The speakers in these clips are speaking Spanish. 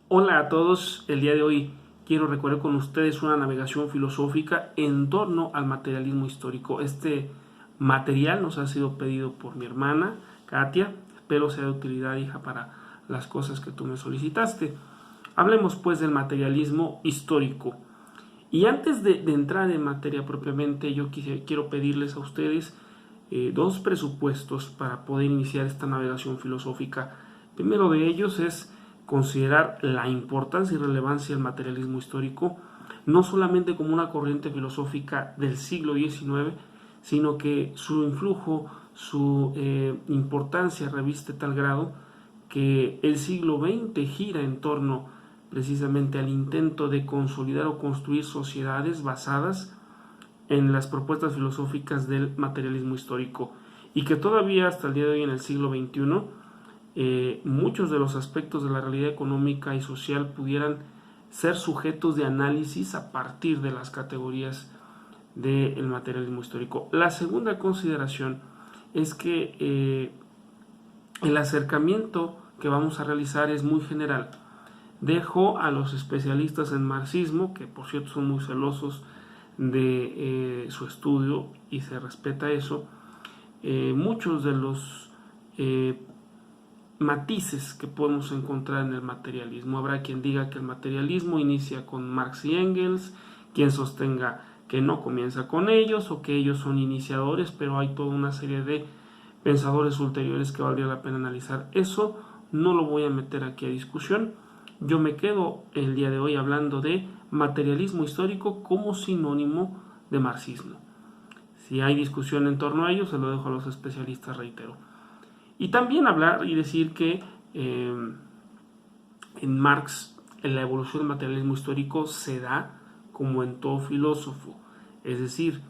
Hola a todos, el día de hoy quiero recorrer con ustedes una navegación filosófica en torno al materialismo histórico. Este material nos ha sido pedido por mi hermana, Katia. Espero sea de utilidad, hija, para las cosas que tú me solicitaste. Hablemos pues del materialismo histórico. Y antes de entrar en materia propiamente, yo quiero pedirles a ustedes dos presupuestos para poder iniciar esta navegación filosófica. El primero de ellos es considerar la importancia y relevancia del materialismo histórico, no solamente como una corriente filosófica del siglo XIX, sino que su influjo, su importancia reviste tal grado que el siglo XX gira en torno precisamente al intento de consolidar o construir sociedades basadas en las propuestas filosóficas del materialismo histórico, y que todavía hasta el día de hoy en el siglo XXI muchos de los aspectos de la realidad económica y social pudieran ser sujetos de análisis a partir de las categorías del materialismo histórico. La segunda consideración es que el acercamiento que vamos a realizar es muy general. Dejo a los especialistas en marxismo, que por cierto son muy celosos de su estudio y se respeta eso, muchos de los matices que podemos encontrar en el materialismo. Habrá quien diga que el materialismo inicia con Marx y Engels, quien sostenga que no comienza con ellos o que ellos son iniciadores, pero hay toda una serie de pensadores ulteriores que valdría la pena analizar. Eso no lo voy a meter aquí a discusión. Yo me quedo el día de hoy hablando de materialismo histórico como sinónimo de marxismo. Si hay discusión en torno a ello, se lo dejo a los especialistas, reitero. Y también hablar y decir que en Marx la evolución del materialismo histórico se da como en todo filósofo, es decir,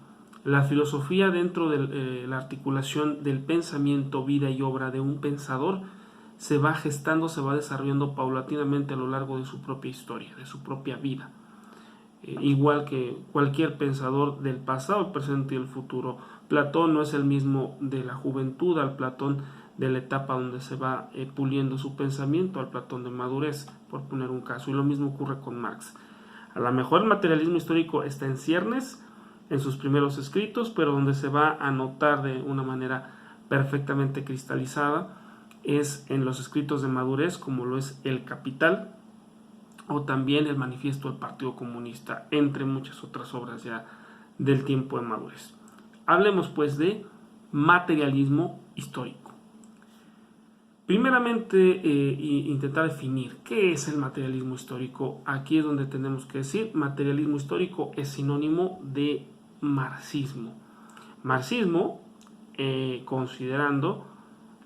la filosofía dentro de la articulación del pensamiento, vida y obra de un pensador se va gestando, se va desarrollando paulatinamente a lo largo de su propia historia, de su propia vida. Igual que cualquier pensador del pasado, el presente y el futuro. Platón no es el mismo de la juventud al Platón de la etapa donde se va puliendo su pensamiento, al Platón de madurez, por poner un caso. Y lo mismo ocurre con Marx. A lo mejor el materialismo histórico está en ciernes, en sus primeros escritos, pero donde se va a notar de una manera perfectamente cristalizada es en los escritos de madurez, como lo es El Capital o también el Manifiesto del Partido Comunista, entre muchas otras obras ya del tiempo de madurez. Hablemos pues de materialismo histórico. Primeramente, intentar definir qué es el materialismo histórico. Aquí es donde tenemos que decir, materialismo histórico es sinónimo de marxismo. Marxismo, considerando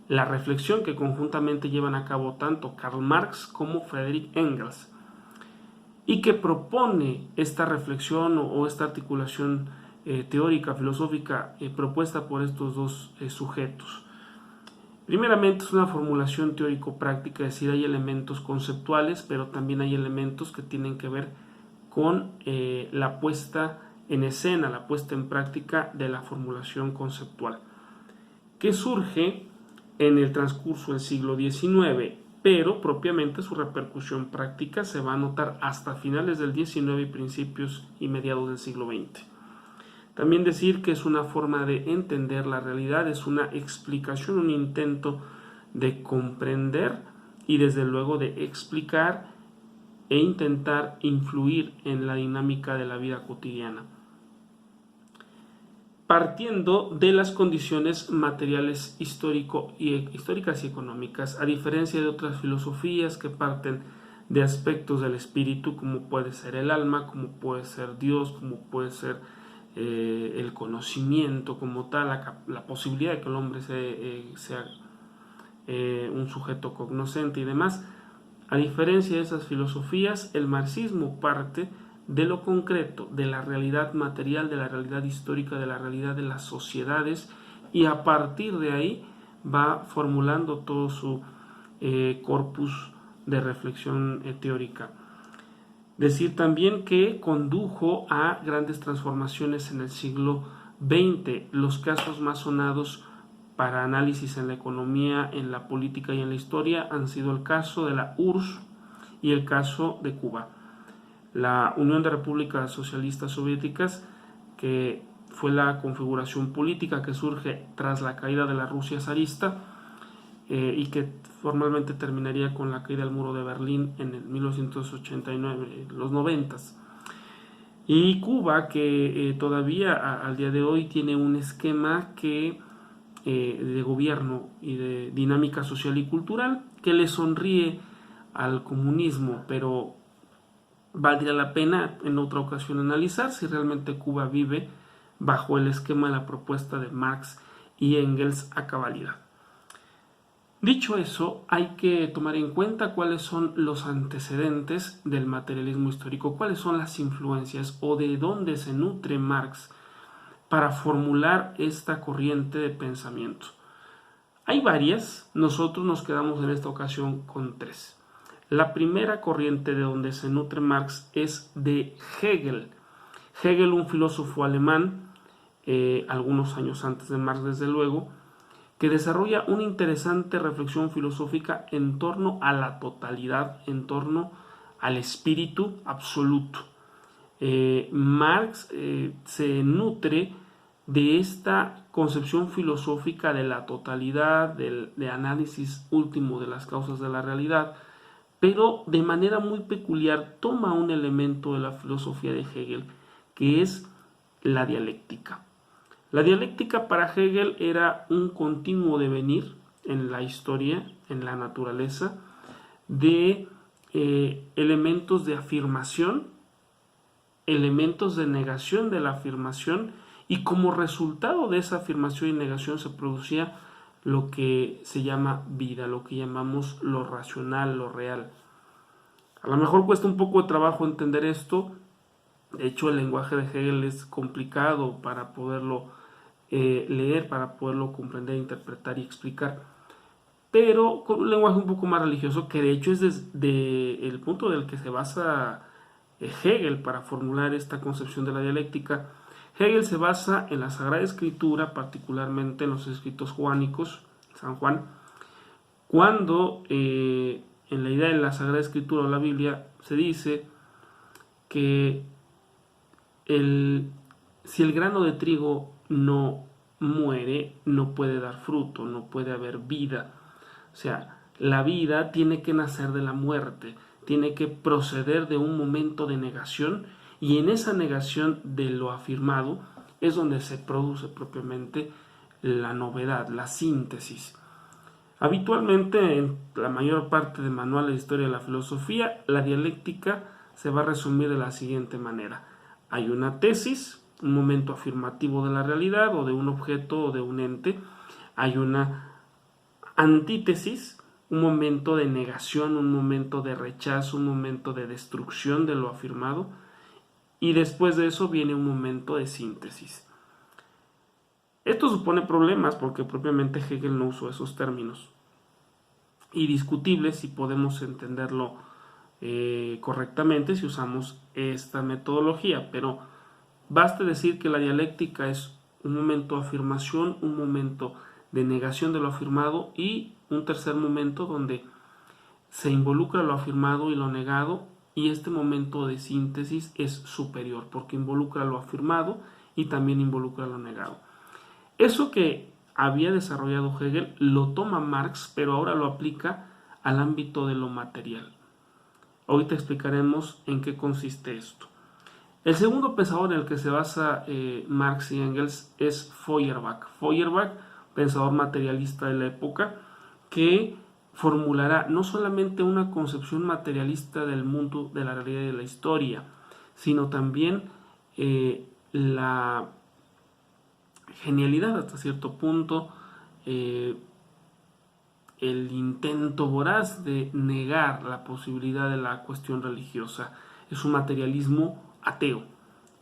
la reflexión que conjuntamente llevan a cabo tanto Karl Marx como Friedrich Engels, y que propone esta reflexión o esta articulación teórica, filosófica, propuesta por estos dos sujetos. Primeramente es una formulación teórico-práctica, es decir, hay elementos conceptuales, pero también hay elementos que tienen que ver con la puesta en escena, la puesta en práctica de la formulación conceptual, que surge en el transcurso del siglo XIX, pero propiamente su repercusión práctica se va a notar hasta finales del XIX y principios y mediados del siglo XX. También decir que es una forma de entender la realidad, es una explicación, un intento de comprender y desde luego de explicar e intentar influir en la dinámica de la vida cotidiana, partiendo de las condiciones materiales históricas y económicas, a diferencia de otras filosofías que parten de aspectos del espíritu, como puede ser el alma, como puede ser Dios, como puede ser el conocimiento como tal, la posibilidad de que el hombre sea un sujeto cognoscente y demás. A diferencia de esas filosofías, el marxismo parte de lo concreto, de la realidad material, de la realidad histórica, de la realidad de las sociedades, y a partir de ahí va formulando todo su corpus de reflexión teórica. Decir también que condujo a grandes transformaciones en el siglo XX. Los casos más sonados para análisis en la economía, en la política y en la historia han sido el caso de la URSS y el caso de Cuba. La Unión de Repúblicas Socialistas Soviéticas, que fue la configuración política que surge tras la caída de la Rusia zarista y que formalmente terminaría con la caída del muro de Berlín en el 1989, los 90. Y Cuba, que todavía al día de hoy tiene un esquema de gobierno y de dinámica social y cultural que le sonríe al comunismo, pero valdría la pena en otra ocasión analizar si realmente Cuba vive bajo el esquema de la propuesta de Marx y Engels a cabalidad. Dicho eso, hay que tomar en cuenta cuáles son los antecedentes del materialismo histórico, cuáles son las influencias o de dónde se nutre Marx para formular esta corriente de pensamiento. Hay varias, nosotros nos quedamos en esta ocasión con tres. La primera corriente de donde se nutre Marx es de Hegel. Hegel, un filósofo alemán, algunos años antes de Marx desde luego, que desarrolla una interesante reflexión filosófica en torno a la totalidad, en torno al espíritu absoluto. Marx se nutre de esta concepción filosófica de la totalidad, de análisis último de las causas de la realidad, pero de manera muy peculiar toma un elemento de la filosofía de Hegel, que es la dialéctica. La dialéctica para Hegel era un continuo devenir en la historia, en la naturaleza, de elementos de afirmación, elementos de negación de la afirmación, y como resultado de esa afirmación y negación se producía lo que se llama vida, lo que llamamos lo racional, lo real. A lo mejor cuesta un poco de trabajo entender esto. De hecho, el lenguaje de Hegel es complicado para poderlo leer, para poderlo comprender, interpretar y explicar, pero con un lenguaje un poco más religioso, que de hecho es desde el punto del que se basa Hegel para formular esta concepción de la dialéctica. Hegel se basa en la Sagrada Escritura, particularmente en los escritos juánicos, San Juan, cuando en la idea de la Sagrada Escritura o la Biblia se dice que si el grano de trigo no muere, no puede dar fruto, no puede haber vida. O sea, la vida tiene que nacer de la muerte, tiene que proceder de un momento de negación, y en esa negación de lo afirmado es donde se produce propiamente la novedad, la síntesis. Habitualmente, en la mayor parte de manuales de historia de la filosofía, la dialéctica se va a resumir de la siguiente manera. Hay una tesis, un momento afirmativo de la realidad o de un objeto o de un ente. Hay una antítesis, un momento de negación, un momento de rechazo, un momento de destrucción de lo afirmado. Y después de eso viene un momento de síntesis. Esto supone problemas porque propiamente Hegel no usó esos términos. Y discutible si podemos entenderlo correctamente si usamos esta metodología, pero baste decir que la dialéctica es un momento de afirmación, un momento de negación de lo afirmado y un tercer momento donde se involucra lo afirmado y lo negado, y este momento de síntesis es superior porque involucra lo afirmado y también involucra lo negado. Eso que había desarrollado Hegel lo toma Marx, pero ahora lo aplica al ámbito de lo material. Ahorita explicaremos en qué consiste esto. El segundo pensador en el que se basa Marx y Engels es Feuerbach. Feuerbach, pensador materialista de la época, que formulará no solamente una concepción materialista del mundo, de la realidad y de la historia, sino también la genialidad hasta cierto punto, el intento voraz de negar la posibilidad de la cuestión religiosa. Es un materialismo ateo,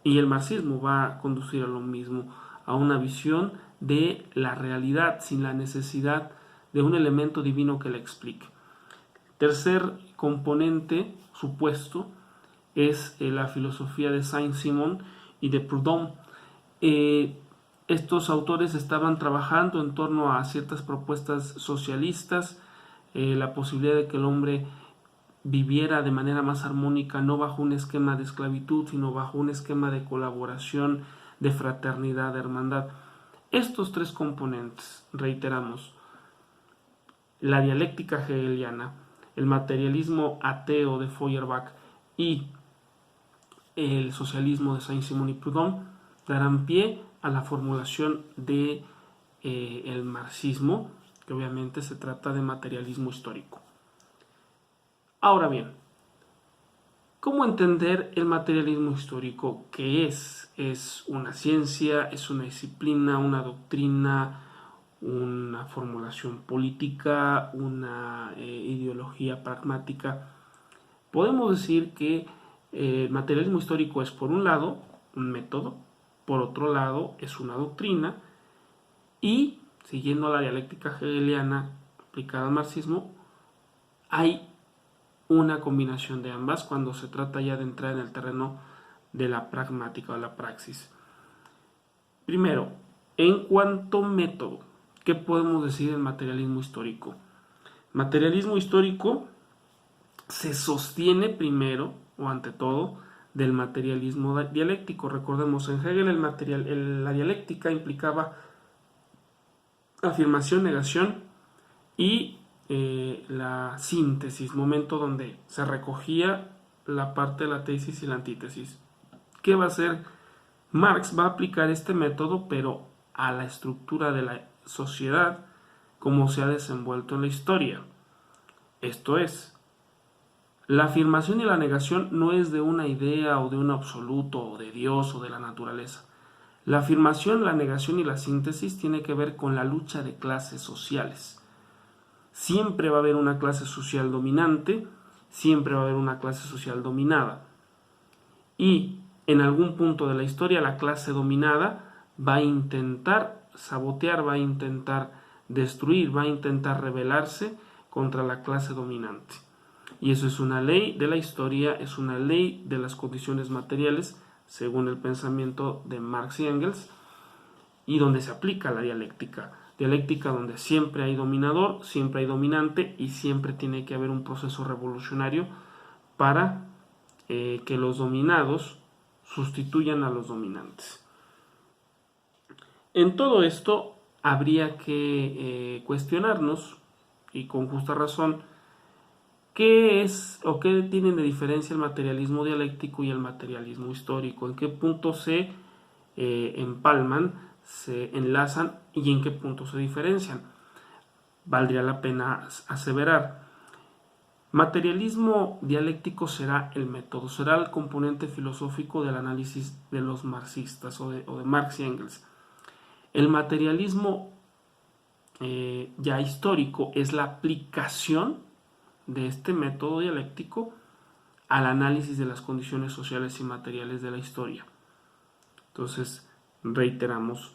y el marxismo va a conducir a lo mismo, a una visión de la realidad sin la necesidad de un elemento divino que la explique. Tercer componente supuesto es la filosofía de Saint-Simon y de Proudhon. Estos autores estaban trabajando en torno a ciertas propuestas socialistas, la posibilidad de que el hombre viviera de manera más armónica, no bajo un esquema de esclavitud, sino bajo un esquema de colaboración, de fraternidad, de hermandad. Estos tres componentes, reiteramos, la dialéctica hegeliana, el materialismo ateo de Feuerbach y el socialismo de Saint-Simon y Proudhon, darán pie a la formulación de el marxismo, que obviamente se trata de materialismo histórico. Ahora bien, ¿cómo entender el materialismo histórico? ¿Qué es? ¿Es una ciencia? ¿Es una disciplina? ¿Una doctrina? ¿Una formulación política? ¿Una ideología pragmática? Podemos decir que el materialismo histórico es, por un lado, un método, por otro lado, es una doctrina, y, siguiendo la dialéctica hegeliana aplicada al marxismo, hay una combinación de ambas cuando se trata ya de entrar en el terreno de la pragmática o la praxis. Primero, en cuanto a método, ¿qué podemos decir del materialismo histórico? Materialismo histórico se sostiene primero, o ante todo, del materialismo dialéctico. Recordemos, en Hegel la dialéctica implicaba afirmación, negación y la síntesis, momento donde se recogía la parte de la tesis y la antítesis. ¿Qué va a hacer? Marx va a aplicar este método, pero a la estructura de la sociedad como se ha desenvuelto en la historia. Esto es, la afirmación y la negación no es de una idea o de un absoluto o de Dios o de la naturaleza. La afirmación, la negación y la síntesis tiene que ver con la lucha de clases sociales. Siempre va a haber una clase social dominante, siempre va a haber una clase social dominada. Y en algún punto de la historia la clase dominada va a intentar sabotear, va a intentar destruir, va a intentar rebelarse contra la clase dominante. Y eso es una ley de la historia, es una ley de las condiciones materiales, según el pensamiento de Marx y Engels, y donde se aplica la dialéctica. Dialéctica donde siempre hay dominador, siempre hay dominante y siempre tiene que haber un proceso revolucionario para que los dominados sustituyan a los dominantes. En todo esto habría que cuestionarnos, y con justa razón, ¿qué es o qué tienen de diferencia el materialismo dialéctico y el materialismo histórico? ¿En qué punto se empalman, se enlazan y en qué punto se diferencian? Valdría la pena aseverar. Materialismo dialéctico será el método, será el componente filosófico del análisis de los marxistas o de Marx y Engels. El materialismo ya histórico es la aplicación de este método dialéctico al análisis de las condiciones sociales y materiales de la historia. Entonces, reiteramos,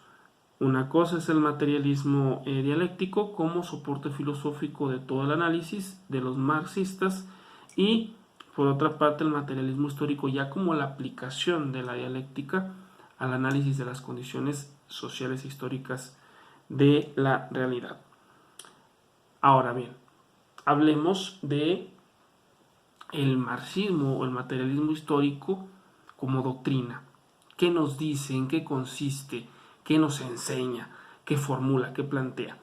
una cosa es el materialismo dialéctico como soporte filosófico de todo el análisis de los marxistas, y por otra parte el materialismo histórico ya como la aplicación de la dialéctica al análisis de las condiciones sociales e históricas de la realidad. Ahora bien, hablemos de el marxismo o el materialismo histórico como doctrina. ¿Qué nos dice? ¿En qué consiste? ¿Qué nos enseña? ¿Qué formula? ¿Qué plantea?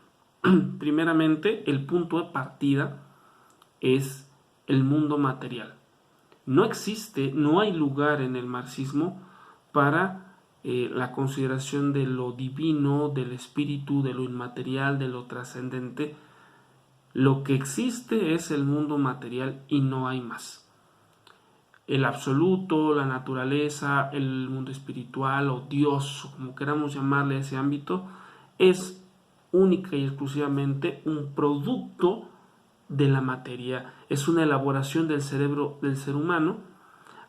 Primeramente, el punto de partida es el mundo material. No existe, no hay lugar en el marxismo para la consideración de lo divino, del espíritu, de lo inmaterial, de lo trascendente. Lo que existe es el mundo material y no hay más. El absoluto, la naturaleza, el mundo espiritual o Dios, como queramos llamarle a ese ámbito, es única y exclusivamente un producto de la materia. Es una elaboración del cerebro del ser humano,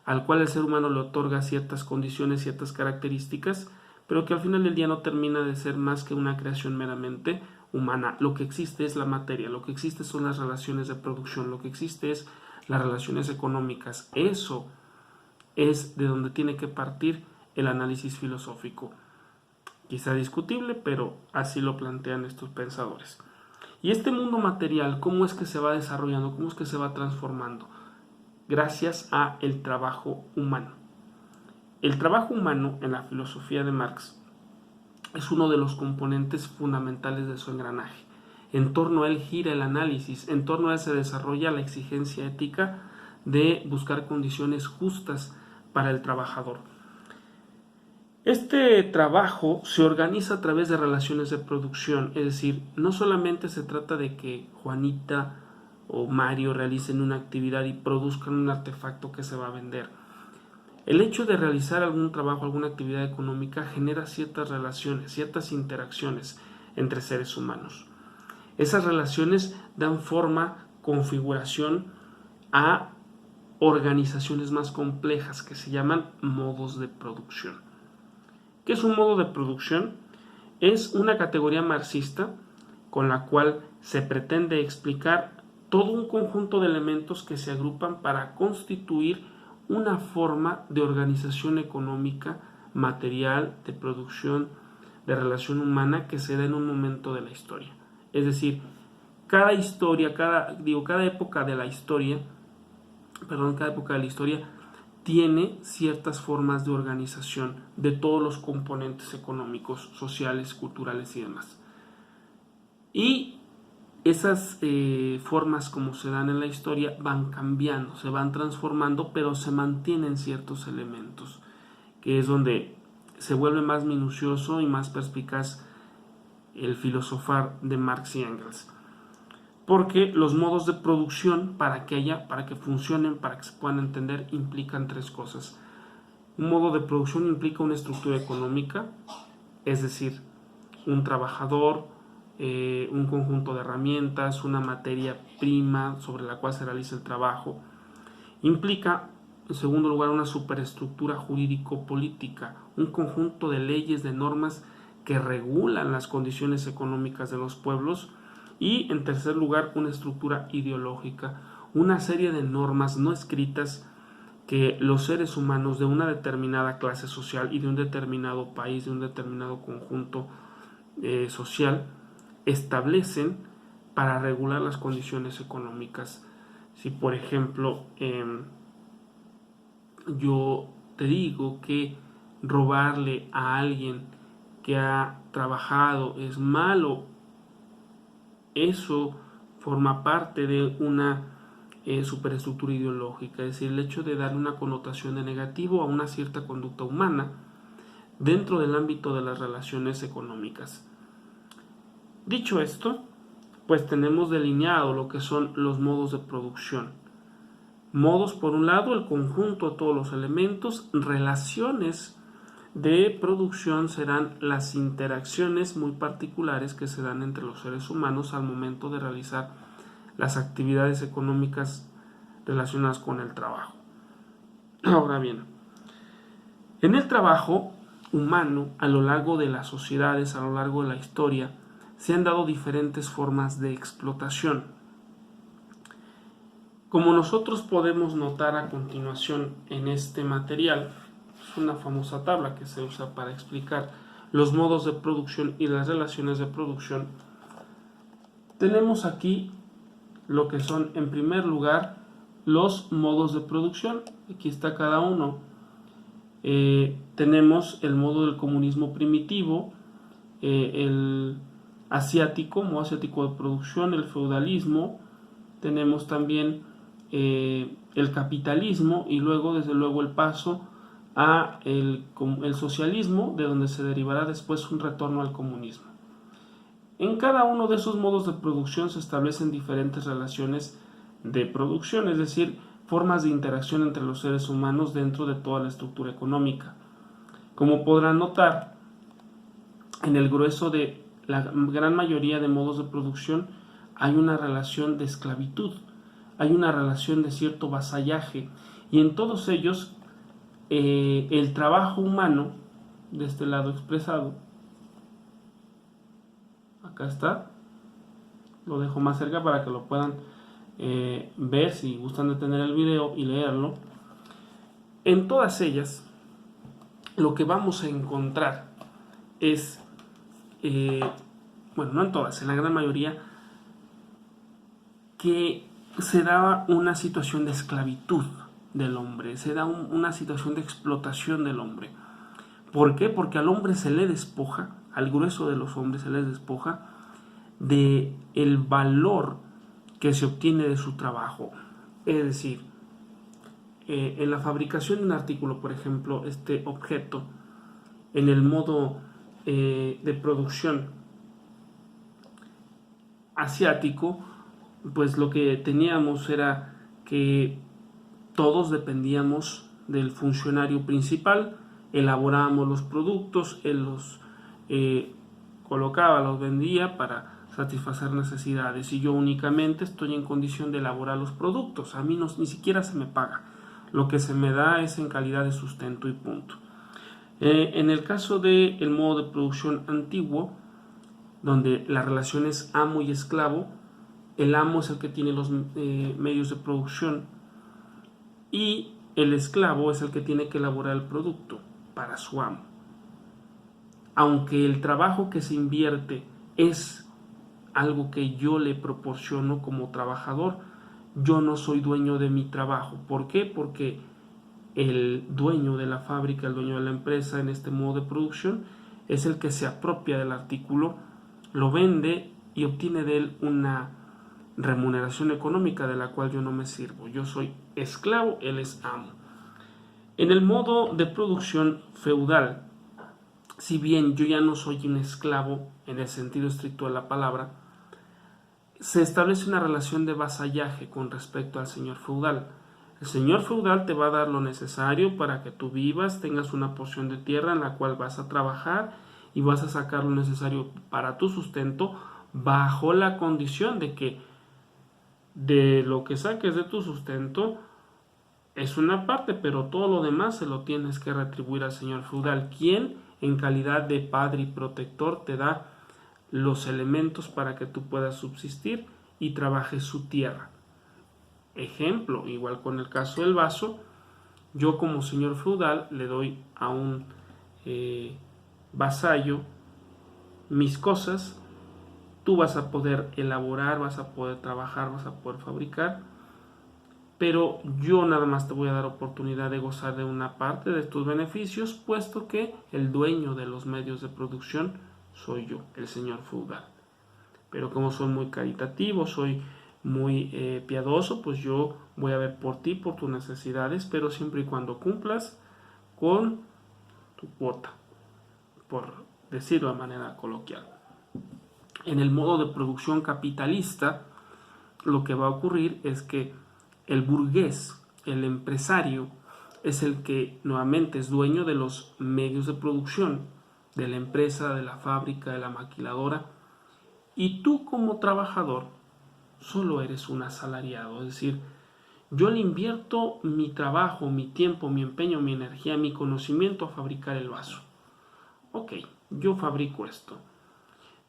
al cual el ser humano le otorga ciertas condiciones, ciertas características, pero que al final del día no termina de ser más que una creación meramente humana. Lo que existe es la materia, lo que existe son las relaciones de producción, lo que existe es las relaciones económicas. Eso es de donde tiene que partir el análisis filosófico. Quizá discutible, pero así lo plantean estos pensadores. Y este mundo material, ¿cómo es que se va desarrollando? ¿Cómo es que se va transformando? gracias a el trabajo humano. El trabajo humano en la filosofía de Marx es uno de los componentes fundamentales de su engranaje. En torno a él gira el análisis, en torno a él se desarrolla la exigencia ética de buscar condiciones justas para el trabajador. Este trabajo se organiza a través de relaciones de producción, es decir, no solamente se trata de que Juanita o Mario realicen una actividad y produzcan un artefacto que se va a vender. El hecho de realizar algún trabajo, alguna actividad económica genera ciertas relaciones, ciertas interacciones entre seres humanos. Esas relaciones dan forma, configuración a organizaciones más complejas que se llaman modos de producción. ¿Qué es un modo de producción? Es una categoría marxista con la cual se pretende explicar todo un conjunto de elementos que se agrupan para constituir una forma de organización económica, material, de producción, de relación humana que se da en un momento de la historia. Es decir, cada historia, cada época de la historia, tiene ciertas formas de organización de todos los componentes económicos, sociales, culturales y demás. Y esas formas como se dan en la historia van cambiando, se van transformando, pero se mantienen ciertos elementos, que es donde se vuelve más minucioso y más perspicaz el filosofar de Marx y Engels. Porque los modos de producción, para que funcionen, para que se puedan entender, implican tres cosas. Un modo de producción implica una estructura económica, es decir, un trabajador, un conjunto de herramientas, una materia prima sobre la cual se realiza el trabajo. Implica, en segundo lugar, una superestructura jurídico-política, un conjunto de leyes, de normas que regulan las condiciones económicas de los pueblos. Y en tercer lugar, una estructura ideológica, una serie de normas no escritas que los seres humanos de una determinada clase social y de un determinado país, de un determinado conjunto social, establecen para regular las condiciones económicas. Si por ejemplo yo te digo que robarle a alguien que ha trabajado es malo, eso forma parte de una superestructura ideológica, es decir, el hecho de darle una connotación de negativo a una cierta conducta humana dentro del ámbito de las relaciones económicas. Dicho esto, pues tenemos delineado lo que son los modos de producción. Modos, por un lado, el conjunto de todos los elementos. Relaciones de producción serán las interacciones muy particulares que se dan entre los seres humanos al momento de realizar las actividades económicas relacionadas con el trabajo. Ahora bien, en el trabajo humano, a lo largo de las sociedades, a lo largo de la historia, se han dado diferentes formas de explotación. Como nosotros podemos notar a continuación en este material, es una famosa tabla que se usa para explicar los modos de producción y las relaciones de producción. Tenemos aquí lo que son, en primer lugar, los modos de producción. Aquí está cada uno. Tenemos el modo del comunismo primitivo, el asiático, modo asiático de producción, el feudalismo. Tenemos también el capitalismo y luego, desde luego, el paso a el socialismo, de donde se derivará después un retorno al comunismo. En cada uno de esos modos de producción se establecen diferentes relaciones de producción, es decir, formas de interacción entre los seres humanos dentro de toda la estructura económica. Como podrán notar, en el grueso de la gran mayoría de modos de producción hay una relación de esclavitud, hay una relación de cierto vasallaje, y en todos ellos el trabajo humano, de este lado expresado, acá está, lo dejo más cerca para que lo puedan ver si gustan detener el video y leerlo. En todas ellas lo que vamos a encontrar es, bueno, no en todas, en la gran mayoría, que se daba una situación de esclavitud. del hombre, se da una situación de explotación del hombre. ¿Por qué? Porque al hombre se le despoja, al grueso de los hombres se les despoja de el valor que se obtiene de su trabajo. Es decir, en la fabricación de un artículo, por ejemplo, este objeto, en el modo de producción asiático, pues lo que teníamos era que todos dependíamos del funcionario principal, elaborábamos los productos, él los colocaba, los vendía para satisfacer necesidades, y yo únicamente estoy en condición de elaborar los productos. A mí ni siquiera se me paga, lo que se me da es en calidad de sustento y punto. En el caso del modo de producción antiguo, donde la relación es amo y esclavo, el amo es el que tiene los medios de producción y el esclavo es el que tiene que elaborar el producto para su amo. Aunque el trabajo que se invierte es algo que yo le proporciono como trabajador, yo no soy dueño de mi trabajo. ¿Por qué? Porque el dueño de la fábrica, el dueño de la empresa en este modo de producción es el que se apropia del artículo, lo vende y obtiene de él una remuneración económica de la cual yo no me sirvo. Yo soy esclavo, él es amo. En el modo de producción feudal, si bien yo ya no soy un esclavo en el sentido estricto de la palabra, se establece una relación de vasallaje con respecto al señor feudal. El señor feudal te va a dar lo necesario para que tú vivas, tengas una porción de tierra en la cual vas a trabajar y vas a sacar lo necesario para tu sustento, bajo la condición de que de lo que saques de tu sustento es una parte, pero todo lo demás se lo tienes que retribuir al señor feudal, quien en calidad de padre y protector te da los elementos para que tú puedas subsistir y trabajes su tierra. Ejemplo, igual con el caso del vaso, yo como señor feudal le doy a un vasallo mis cosas, tú vas a poder elaborar, vas a poder trabajar, vas a poder fabricar, pero yo nada más te voy a dar oportunidad de gozar de una parte de tus beneficios, puesto que el dueño de los medios de producción soy yo, el señor feudal. Pero como soy muy caritativo, soy muy piadoso, pues yo voy a ver por ti, por tus necesidades, pero siempre y cuando cumplas con tu cuota, por decirlo de manera coloquial. En el modo de producción capitalista, lo que va a ocurrir es que el burgués, el empresario, es el que nuevamente es dueño de los medios de producción, de la empresa, de la fábrica, de la maquiladora, y tú como trabajador solo eres un asalariado. Es decir, yo le invierto mi trabajo, mi tiempo, mi empeño, mi energía, mi conocimiento a fabricar el vaso. Ok, yo fabrico esto,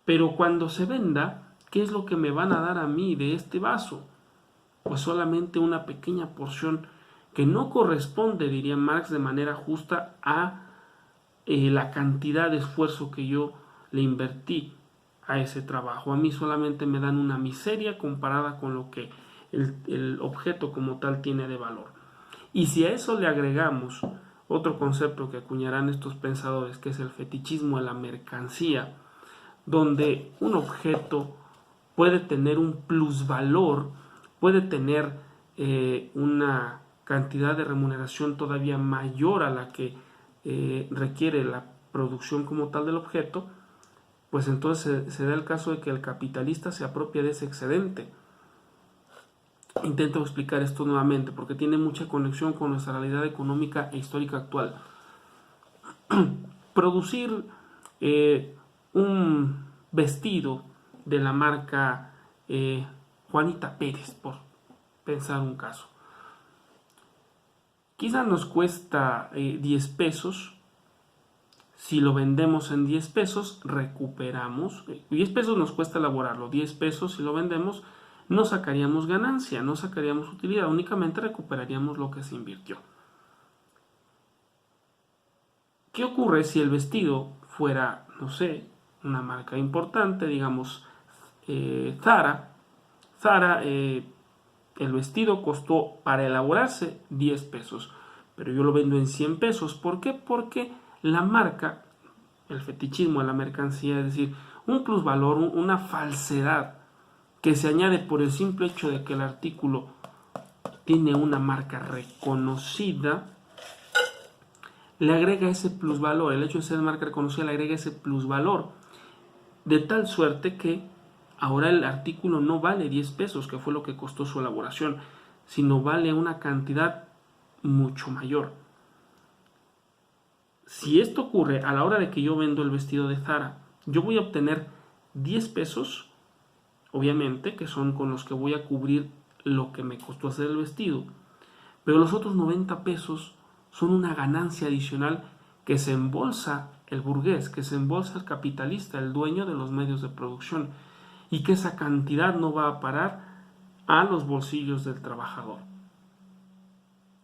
pero cuando se venda, ¿qué es lo que me van a dar a mí de este vaso? Pues solamente una pequeña porción que no corresponde, diría Marx, de manera justa a la cantidad de esfuerzo que yo le invertí a ese trabajo. A mí solamente me dan una miseria comparada con lo que el objeto como tal tiene de valor. Y si a eso le agregamos otro concepto que acuñarán estos pensadores, que es el fetichismo de la mercancía, donde un objeto puede tener un plusvalor, puede tener una cantidad de remuneración todavía mayor a la que requiere la producción como tal del objeto, pues entonces se da el caso de que el capitalista se apropia de ese excedente. Intento explicar esto nuevamente porque tiene mucha conexión con nuestra realidad económica e histórica actual. Producir un vestido de la marca Juanita Pérez, por pensar un caso, quizá nos cuesta 10 pesos. Si lo vendemos en 10 pesos, recuperamos. 10 pesos nos cuesta elaborarlo. 10 pesos si lo vendemos, no sacaríamos ganancia, no sacaríamos utilidad. Únicamente recuperaríamos lo que se invirtió. ¿Qué ocurre si el vestido fuera, no sé, una marca importante, digamos Zara? Zara el vestido costó para elaborarse 10 pesos, pero yo lo vendo en 100 pesos. ¿Por qué? Porque la marca, el fetichismo de la mercancía, es decir, un plusvalor, una falsedad que se añade por el simple hecho de que el artículo tiene una marca reconocida, le agrega ese plusvalor. El hecho de ser marca reconocida le agrega ese plusvalor, de tal suerte que ahora el artículo no vale 10 pesos, que fue lo que costó su elaboración, sino vale una cantidad mucho mayor. Si esto ocurre a la hora de que yo vendo el vestido de Zara, yo voy a obtener 10 pesos, obviamente, que son con los que voy a cubrir lo que me costó hacer el vestido, pero los otros 90 pesos son una ganancia adicional que se embolsa el burgués, que se embolsa el capitalista, el dueño de los medios de producción, y que esa cantidad no va a parar a los bolsillos del trabajador.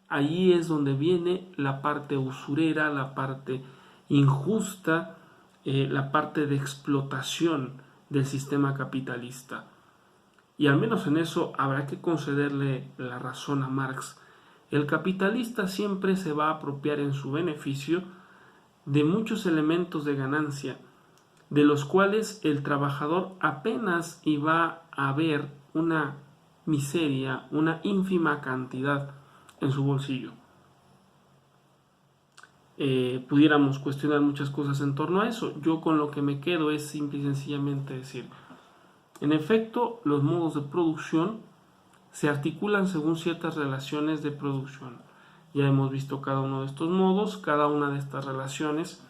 Ahí es donde viene la parte usurera, la parte injusta, la parte de explotación del sistema capitalista. Y al menos en eso habrá que concederle la razón a Marx. El capitalista siempre se va a apropiar en su beneficio de muchos elementos de ganancia, de los cuales el trabajador apenas iba a ver una miseria, una ínfima cantidad en su bolsillo. Pudiéramos cuestionar muchas cosas en torno a eso. Yo con lo que me quedo es simple y sencillamente decir, en efecto, los modos de producción se articulan según ciertas relaciones de producción. Ya hemos visto cada uno de estos modos, cada una de estas relaciones,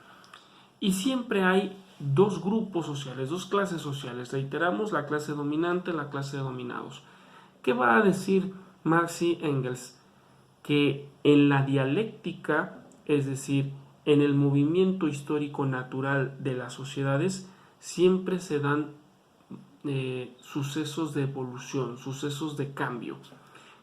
y siempre hay dos grupos sociales, dos clases sociales. Reiteramos, la clase dominante, la clase de dominados. ¿Qué va a decir Marx y Engels? Que en la dialéctica, es decir, en el movimiento histórico natural de las sociedades, siempre se dan sucesos de evolución, sucesos de cambio.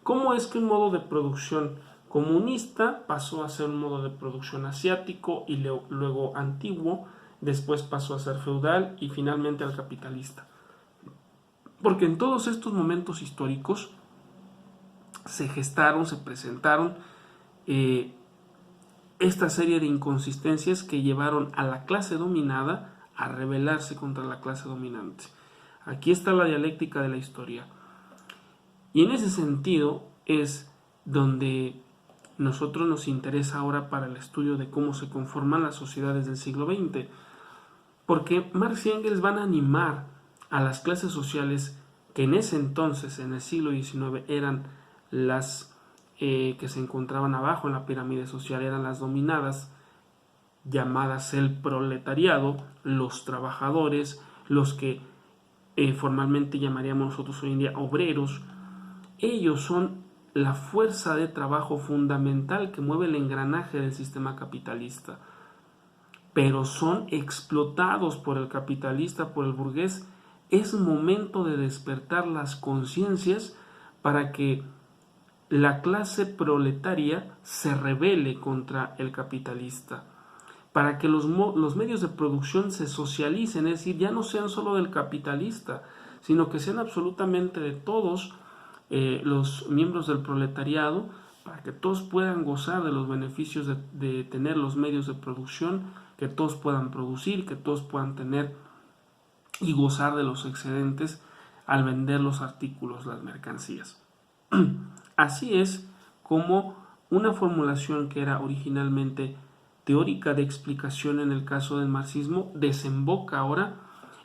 ¿Cómo es que un modo de producción comunista pasó a ser un modo de producción asiático y luego antiguo, después pasó a ser feudal y finalmente al capitalista? Porque en todos estos momentos históricos se gestaron, se presentaron esta serie de inconsistencias que llevaron a la clase dominada a rebelarse contra la clase dominante. Aquí está la dialéctica de la historia. Y en ese sentido es donde nosotros nos interesa ahora para el estudio de cómo se conforman las sociedades del siglo XX. Porque Marx y Engels van a animar a las clases sociales que en ese entonces, en el siglo XIX, eran las que se encontraban abajo en la pirámide social, eran las dominadas, llamadas el proletariado, los trabajadores, los que formalmente llamaríamos nosotros hoy en día obreros. Ellos son la fuerza de trabajo fundamental que mueve el engranaje del sistema capitalista, pero son explotados por el capitalista, por el burgués. Es momento de despertar las conciencias para que la clase proletaria se rebele contra el capitalista, para que los medios de producción se socialicen, es decir, ya no sean solo del capitalista, sino que sean absolutamente de todos los miembros del proletariado, para que todos puedan gozar de los beneficios de tener los medios de producción, que todos puedan producir, que todos puedan tener y gozar de los excedentes al vender los artículos, las mercancías. Así es como una formulación que era originalmente teórica de explicación en el caso del marxismo desemboca ahora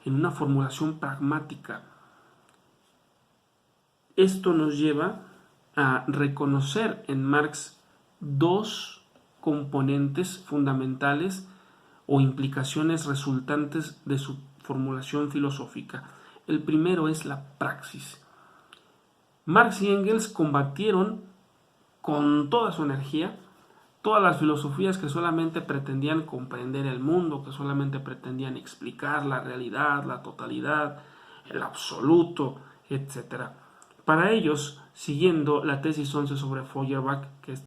en una formulación pragmática. Esto nos lleva a reconocer en Marx dos componentes fundamentales o implicaciones resultantes de su formulación filosófica. El primero es la praxis. Marx y Engels combatieron con toda su energía todas las filosofías que solamente pretendían comprender el mundo, que solamente pretendían explicar la realidad, la totalidad, el absoluto, etc. Para ellos, siguiendo la tesis 11 sobre Feuerbach, que